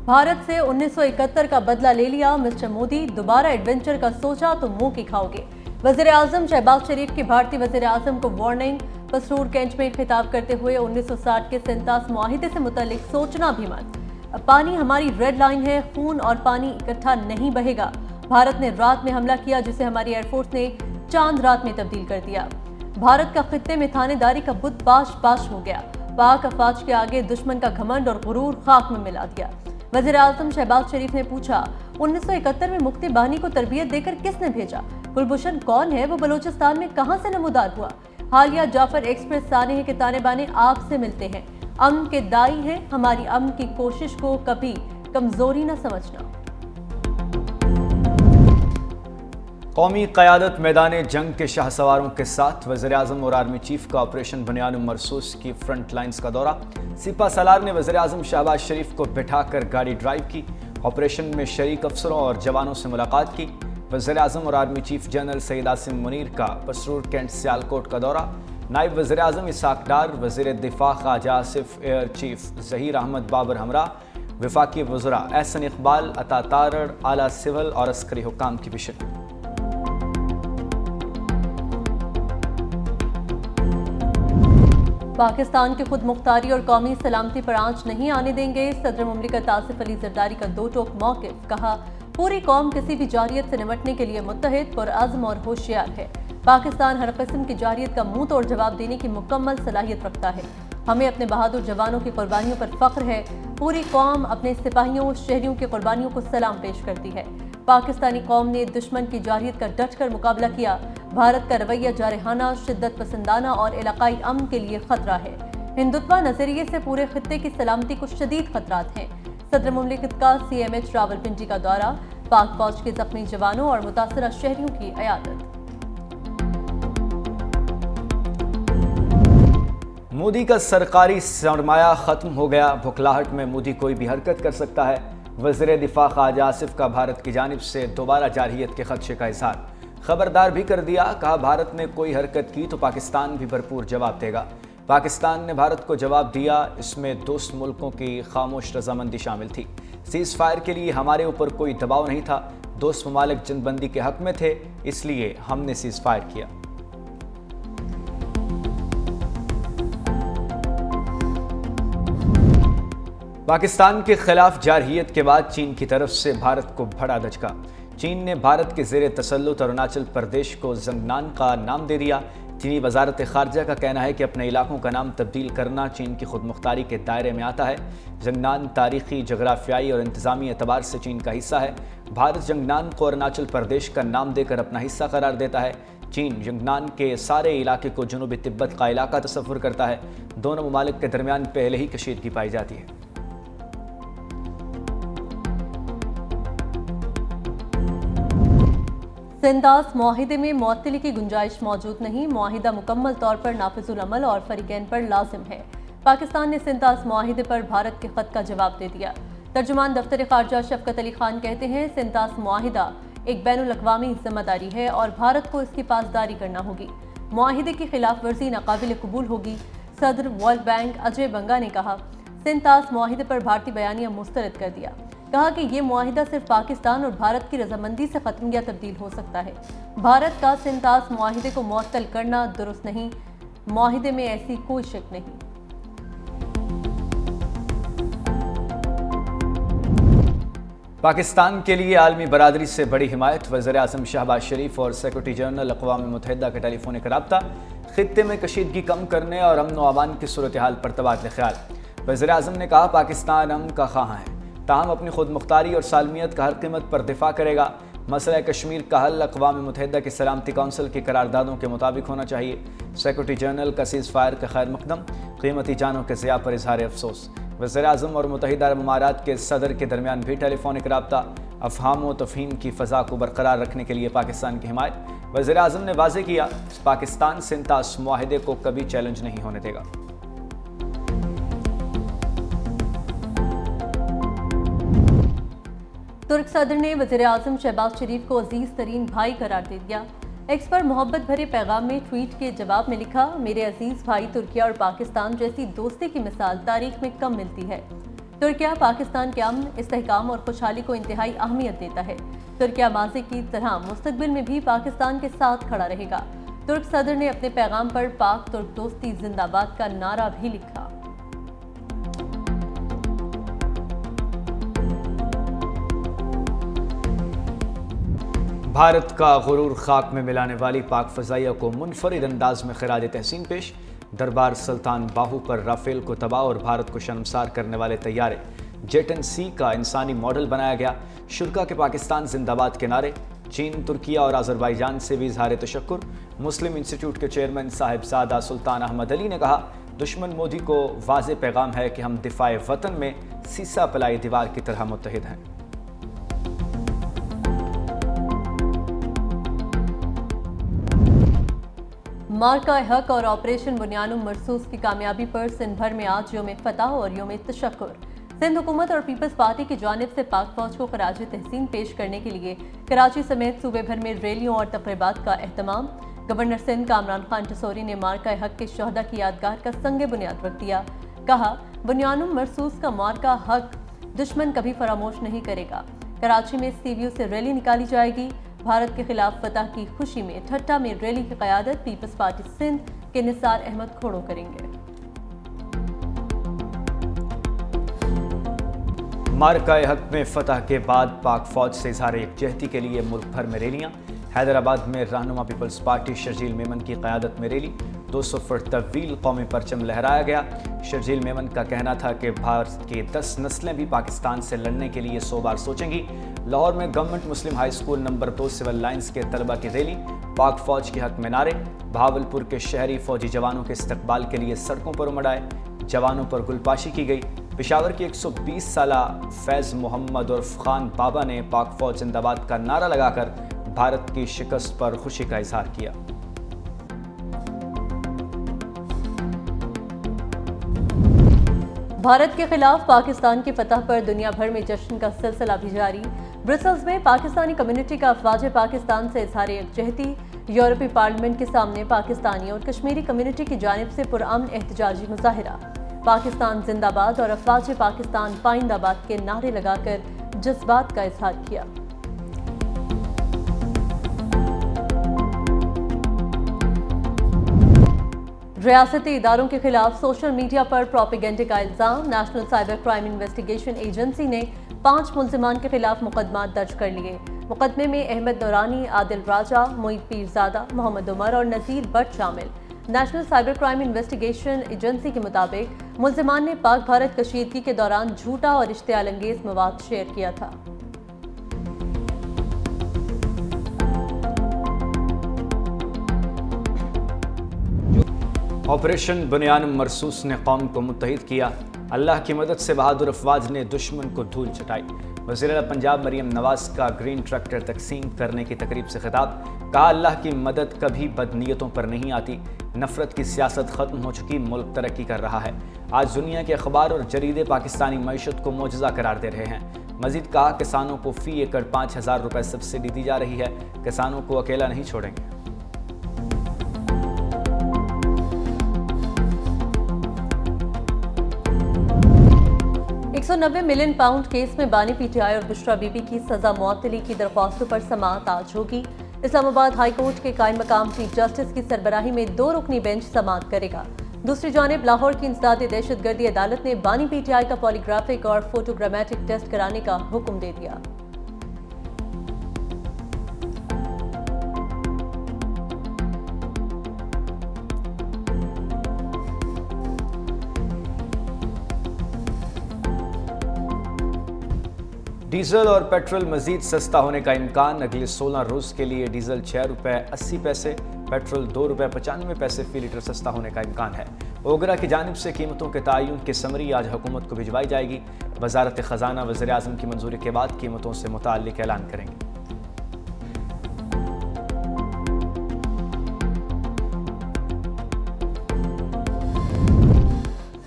भारत से 1971 का बदला ले लिया मिस्टर मोदी, दोबारा एडवेंचर का सोचा तो मुंह की खाओगे। वज़ीर आज़म शहबाज शरीफ की भारतीय वज़ीर आज़म को वार्निंग। पसरूर कैंट में खिताब करते हुए 1960 के सेंतास मुआहिदे से मुतल्लिक सोचना भी मत। पानी हमारी रेड लाइन है, खून और पानी इकट्ठा नहीं बहेगा। भारत ने रात में हमला किया जिसे हमारी एयरफोर्स ने चांद रात में तब्दील कर दिया। भारत का खित्ते में थानेदारी का बुत बाश बाश हो गया। पाक अफवाज के आगे दुश्मन का घमंड और गुरूर खाक में मिला दिया। वज़ीर आज़म शहबाज शरीफ ने पूछा, 1971 में मुक्ति बानी को तरबियत देकर किसने भेजा? कुलभूषण कौन है? वो बलूचिस्तान में कहां से नमूदार हुआ? हालिया जाफर एक्सप्रेस साने के ताने बाने आपसे मिलते हैं। अमन के दाई हैं, हमारी अमन की कोशिश को कभी कमजोरी न समझना। कौमी क़यादत मैदान जंग के शाहसवारों के साथ वज़ीर आज़म और आर्मी चीफ का ऑपरेशन बुनियान मरसूस की फ्रंट लाइन्स का दौरा। सिपा सलार ने वज़ीर आज़म शहबाज शरीफ को बिठाकर गाड़ी ड्राइव की। ऑपरेशन में शरीक अफसरों और जवानों से मुलाकात की। वज़ीर आज़म और army chief general Syed Asim Munir का पसरूर कैंट सियालकोट का दौरा। नायब वज़ीर आज़म इसाक डार, वज़ीर दिफा ख्वाजा आसिफ, एयर चीफ ज़हीर अहमद बाबर हमरा, वफाकी वज़रा एहसन इकबाल, अता तारड़, आला सिविल और अस्करी हुक्काम की भी शिरकत। पाकिस्तान की खुद मुख्तारी और कौमी सलामती पर आंच नहीं आने देंगे। सदर मुमलिकत आसिफ अली जरदारी का दो टोक मौक़िफ़। कहा, पूरी कौम किसी भी जारियत से निपटने के लिए मुत्तहिद, पुरअज़्म और होशियार है। पाकिस्तान हर किस्म की जारियत का मुंह तोड़ जवाब देने की मुकम्मल सलाहियत रखता है। हमें अपने बहादुर जवानों की कुर्बानियों पर फख्र है। पूरी कौम अपने सिपाहियों शहरियों की कुर्बानियों को सलाम पेश करती है। पाकिस्तानी कौम ने दुश्मन की जारियत का डट कर मुकाबला किया। भारत का रवैया जारहाना, शिद्दत पसंदाना और इलाकाई अमन के लिए खतरा है। हिंदुत्वा नजरिए से पूरे खित्ते की सलामती को शदीद खतरात हैं। सदर मुमलिकत का CMH रावलपिंडी का दौरा, पाक फौज के जख्मी जवानों और मुतासरा शहरियों की अयादत। मोदी का सरकारी सरमाया खत्म हो गया। भुखलाहट में मोदी कोई भी हरकत कर सकता है। वज़ीर दिफा ख्वाजा आसिफ का भारत की जानिब से दोबारा जारहियत के खदशे का इजहार। खबरदार भी कर दिया, कहा भारत ने कोई हरकत की तो पाकिस्तान भी भरपूर जवाब देगा। पाकिस्तान ने भारत को जवाब दिया, इसमें दोस्त मुल्कों की खामोश रजामंदी शामिल थी। सीज़ फायर के लिए हमारे ऊपर कोई दबाव नहीं था। दोस्त ममालिक जंगबंदी के हक में थे, इसलिए हमने सीज़ फायर किया। पाकिस्तान के खिलाफ जारहियत के बाद चीन की तरफ से भारत को बड़ा धचका। चीन ने भारत के ज़ेरे तसल्लुत अरुणाचल प्रदेश को जंगनान का नाम दे दिया। चीनी वजारत खारजा का कहना है कि अपने इलाकों का नाम तब्दील करना चीन की खुद मुख्तारी के दायरे में आता है। जंगनान तारीखी, जगराफियाई और इंतज़ामी एतबार से चीन का हिस्सा है। भारत जंगनान को अरुणाचल प्रदेश का नाम देकर अपना हिस्सा करार देता है। चीन जंगनान के सारे इलाके को जनूबी तिब्बत का इलाका तस्वुर करता है। दोनों ममालिक के दरमियान पहले ही कशीदगी पाई जाती है। सेंदास मुआहिदे में मुअत्तली की गुंजाइश मौजूद नहीं। मुआहिदा मुकम्मल तौर पर नाफिजुल अमल और फरीकैन पर लाजिम है। पाकिस्तान ने सेंदास मुआहिदे पर भारत के खत का जवाब दे दिया। तर्जुमान दफ्तर खारजा शफकत अली खान कहते हैं, सेंदास मुआहिदा एक बैनुल-अक़वामी जिम्मेदारी है और भारत को इसकी पासदारी करना होगी। मुआहिदे की खिलाफ वर्जी नाकाबिल कबूल होगी। सदर वर्ल्ड बैंक अजय बंगा ने कहा, सेंदास मुआहिदे पर भारतीय बयानिया मुस्तरद कर दिया। कहा कि ये मुआहिदा सिर्फ पाकिस्तान और भारत की रजामंदी से खत्म या तब्दील हो सकता है। भारत का सेंदास मुआहिदे को मुअत्तल करना दुरुस्त नहीं। मुआहिदे में ऐसी कोई शक नहीं। पाकिस्तान के लिए आलमी बरादरी से बड़ी हिमायत। वज़ीर आज़म शहबाज शरीफ और सेक्रेटरी जनरल अक़वाम मुत्तहिदा का टेलीफोनिक रब्ता। खित्ते में कशीदगी कम करने और अमन व अमान की सूरत हाल पर तबादला ख्याल। वज़ीर आज़म ने कहा, पाकिस्तान अमन का ख़्वाह है, ताहम अपनी खुद मुख्तारी और सालमियत का हर कीमत पर दिफा करेगा। मसला कश्मीर का हल अक़वाम मुत्तहिदा की सलामती कौंसिल की करारदादों के मुताबिक होना चाहिए। सेक्रेटरी जनरल का सीज़ फायर का खैर मकदम। कीमती जानों के ज़िया पर इजहार अफसोस। वज़ीर आज़म और मुत्तहिदा अरब अमारात के सदर के दरमियान भी टेलीफोनिक रब्ता। अफ़हाम व तफ़हीम की फ़ज़ा को बरकरार रखने के लिए पाकिस्तान की हिमायत। वज़ीर आज़म ने वाज़ेह किया, पाकिस्तान सेंदास मुआहिदे को कभी चैलेंज नहीं होने देगा। तुर्क सदर ने वज़ीर आज़म शहबाज शरीफ को अजीज़ तरीन भाई करार दे दिया। एक्स पर मोहब्बत भरे पैगाम में ट्वीट के जवाब में लिखा, मेरे अजीज़ भाई, तुर्किया और पाकिस्तान जैसी दोस्ती की मिसाल तारीख में कम मिलती है। तुर्किया पाकिस्तान के अमन, इस्तेहकाम और खुशहाली को इंतहाई अहमियत देता है। तुर्किया माजी की तरह मुस्तकबिल में भी पाकिस्तान के साथ खड़ा रहेगा। तुर्क सदर ने अपने पैगाम पर पाक तुर्क दोस्ती जिंदाबाद का नारा भी लिखा। भारत का गुरूर खाक में मिलाने वाली पाक फ़ज़ाइया को मुनफरिद अंदाज में खिराज तहसीन पेश। दरबार सुल्तान बाहू पर राफेल को तबाह और भारत को शर्मसार करने वाले तैयारे जेट-10C का इंसानी मॉडल बनाया गया। शुरा के पाकिस्तान जिंदाबाद के नारे। चीन, तुर्किया और आज़रबाईजान से भी इज़हार तशक्कुर। मुस्लिम इंस्टीट्यूट के चेयरमैन साहिबजादा सुल्तान अहमद अली ने कहा, दुश्मन मोदी को वाज़ेह पैगाम है कि हम दिफाए वतन में सीसा पलाई दीवार की तरह मुत्तहिद हैं। मार्का हक और ऑपरेशन बुनियानुम मरसूस की कामयाबी पर सिंध भर में आज यौम फतह और यौम तशक्कुर। सिंध हुकूमत और पीपल्स पार्टी की जानिब से पाक फौज को खराज तहसीन पेश करने के लिए कराची समेत सूबे भर में रैलियों और तकरीबात का एहतमाम। गवर्नर सिंध कामरान खान टसोरी ने मार्का हक के शहदा की यादगार का संग बुनियाद रख दिया। कहा, बुनियानुम मरसूस का मार्का हक दुश्मन कभी फरामोश नहीं करेगा। कराची में सीवीयू से रैली निकाली जाएगी। भारत के खिलाफ फतह की खुशी में ठट्टा में रैली की क़यादत पीपल्स पार्टी सिंध के निसार अहमद खोड़ो करेंगे। मार्का हक में फतह के बाद पाक फौज से इज़हार यकजहती के लिए मुल्क भर में रैलियां। हैदराबाद में रहनुमा पीपल्स पार्टी शर्जील मेमन की क़यादत में रैली। 200 फुट तवील कौमी परचम लहराया गया। शर्जील मेमन का कहना था कि भारत की 10 नस्लें भी पाकिस्तान से लड़ने के लिए 100 बार सोचेंगी। लाहौर में गवर्नमेंट मुस्लिम high school number 2 Civil Lines के तलबा की रैली। पाक फौज के हक में नारे। भावलपुर के शहरी फौजी जवानों के इस्तकबाल के लिए सड़कों पर उमड़ आए। जवानों पर गुलपाशी की गई। पेशावर की 120 साला फैज़ मोहम्मद उर्फ खान बाबा ने पाक फौज जिंदाबाद का नारा लगाकर भारत की शिकस्त पर खुशी का इजहार किया। भारत के खिलाफ पाकिस्तान की फतह पर दुनिया भर में जश्न का सिलसिला भी जारी। ब्रसल्स में पाकिस्तानी कम्युनिटी का अफवाज पाकिस्तान से इज़हार यकजहती। यूरोपीय पार्लियामेंट के सामने पाकिस्तानी और कश्मीरी कम्युनिटी की जानिब से पुरअमन एहतजाजी मुजाहिरा। पाकिस्तान जिंदाबाद और अफवाज पाकिस्तान पाइंदाबाद के नारे लगाकर जज्बात का इजहार किया। रियासती इदारों के खिलाफ सोशल मीडिया पर प्रोपेगेंडे का इल्जाम। National cyber crime investigation agency ने 5 मुल्जिमान के खिलाफ मुकदमा दर्ज कर लिए। मुकदमे में अहमद नूरानी, आदिल राजा, मोईद पीरजादा, मोहम्मद उमर और नज़ीर भट्ट शामिल। National cyber crime investigation agency के मुताबिक मुल्जिमान ने पाक भारत कशीदगी के दौरान झूठा और इश्तियाल अंगेज मवाद शेयर किया था। ऑपरेशन बुनियानुम मरसूस ने कौम को मुत्तहिद किया। अल्लाह की मदद से बहादुर अफवाज ने दुश्मन को धूल चटाई। वज़ीर पंजाब मरियम नवाज का ग्रीन ट्रैक्टर तकसीम करने की तकरीब से खिताब। कहा, अल्लाह की मदद कभी बदनीयतों पर नहीं आती। नफरत की सियासत ख़त्म हो चुकी, मुल्क तरक्की कर रहा है। आज दुनिया के अखबार और जरीदे पाकिस्तानी मईशत को मोजज़ा करार दे रहे हैं। मजीद कहा, किसानों को फ़ी एकड़ 5,000 रुपये सब्सिडी दी जा रही है। किसानों को अकेला नहीं छोड़ेंगे। 190 मिलियन पाउंड केस में बानी पीटीआई और बुशरा बीबी की सजा मुअत्तली की दरख्वास्तों पर समाअत आज होगी। इस्लामाबाद हाई कोर्ट के कायम मकाम चीफ जस्टिस की सरबराही में 2 रुकनी बेंच समाअत करेगा। दूसरी जानिब लाहौर की इंसदाद दहशतगर्दी अदालत ने बानी पीटीआई का पॉलीग्राफिक और फोटोग्रामेटिक टेस्ट कराने का हुक्म दे दिया। डीजल और पेट्रोल मजीद सस्ता होने का इम्कान। अगले 16 रोज़ के लिए डीजल 6 रुपये 80 पैसे, पेट्रोल 2 रुपये 95 पैसे फी लीटर सस्ता होने का इम्कान है। ओगरा की जानिब से कीमतों के तयन की समरी आज हुकूमत को भिजवाई जाएगी। वजारत ख़जाना वज़ीर आज़म की मंजूरी के बाद कीमतों से मुताल्लिक ऐलान करेंगे।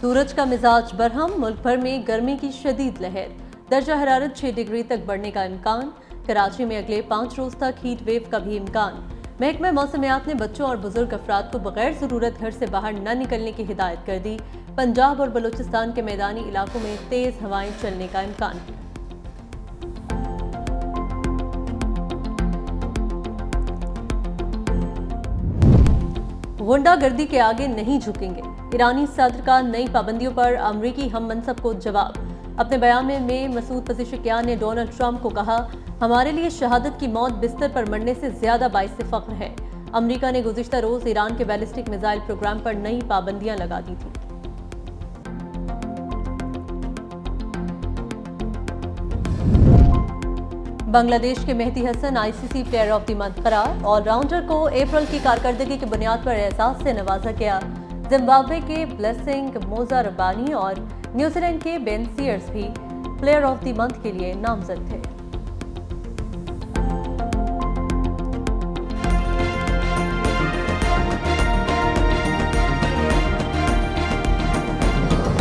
सूरज का मिजाज बरहम। मुल्क भर में गर्मी की शदीद लहर। दर्जा हरारत 6 डिग्री तक बढ़ने का इम्कान। कराची में अगले 5 रोज तक हीट वेव का भी इम्कान। महकमा मौसमियात ने बच्चों और बुजुर्ग अफराद को बगैर ज़रूरत घर से बाहर न निकलने की हिदायत कर दी। पंजाब और बलूचिस्तान के मैदानी इलाकों में तेज़ हवाएं चलने का इम्कान है। गुंडागर्दी के आगे नहीं झुकेंगे। ईरानी सदर का नई पाबंदियों पर अमरीकी हम मनसब को जवाब। अपने बयान में मसूद पज़ेशिकियान ने डोनाल्ड ट्रंप को कहा, हमारे लिए शहादत की मौत बिस्तर पर मरने से ज्यादा बाइस फ़ख्र है। अमरीका ने गुज़िश्ता रोज ईरान के बैलिस्टिक मिसाइल प्रोग्राम पर नई पाबंदियां लगा दी थी। बांग्लादेश के Mehdi Hasan ICC player of the month करार। ऑलराउंडर को अप्रैल की कारकर्दगी की बुनियाद पर एजाज से नवाजा गया। जिम्बाब्वे के ब्लेसिंग मोजा रब्बानी और न्यूजीलैंड के बेन सीयर्स भी प्लेयर ऑफ द मंथ के लिए नामजद थे।